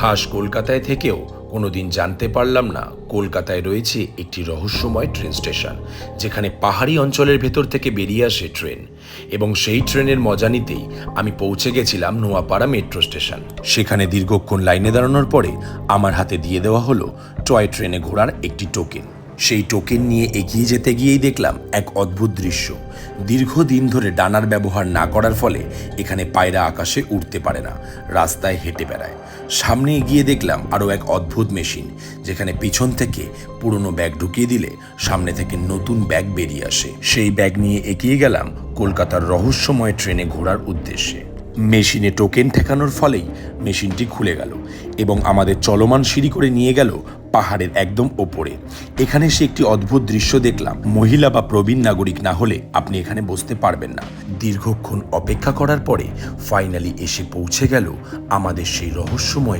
খাস কলকাতায় থেকেও কোনোদিন জানতে পারলাম না কলকাতায় রয়েছে একটি রহস্যময় ট্রেন স্টেশন, যেখানে পাহাড়ি অঞ্চলের ভেতর থেকে বেরিয়ে আসে ট্রেন। এবং সেই ট্রেনের মজা নিতেই আমি পৌঁছে গেছিলাম নোয়াপাড়া মেট্রো স্টেশন। সেখানে দীর্ঘক্ষণ লাইনে দাঁড়ানোর পরে আমার হাতে দিয়ে দেওয়া হলো টয় ট্রেনে ঘোরার একটি টোকেন। সেই টোকেন নিয়ে এগিয়ে যেতে গিয়েই দেখলাম এক অদ্ভুত দৃশ্য। দীর্ঘদিন ধরে ডানার ব্যবহার না করার ফলে এখানে পায়রা আকাশে উড়তে পারে না, রাস্তায় হেঁটে বেড়ায়। সামনে এগিয়ে দেখলাম আরও এক অদ্ভুত মেশিন, যেখানে পিছন থেকে পুরনো ব্যাগ ঢুকিয়ে দিলে সামনে থেকে নতুন ব্যাগ বেরিয়ে আসে। সেই ব্যাগ নিয়ে এগিয়ে গেলাম কলকাতার রহস্যময় ট্রেনে ঘোরার উদ্দেশ্যে। মেশিনে টোকেন ঠেকানোর ফলেই মেশিনটি খুলে গেল এবং আমাদের চলমান সিঁড়ি করে নিয়ে গেল পাহাড়ের একদম ওপরে। এখানে সে একটি অদ্ভুত দৃশ্য দেখলাম। মহিলা বা প্রবীণ নাগরিক না হলে আপনি এখানে বসতে পারবেন না। দীর্ঘক্ষণ অপেক্ষা করার পরে ফাইনালি এসে পৌঁছে গেল আমাদের সেই রহস্যময়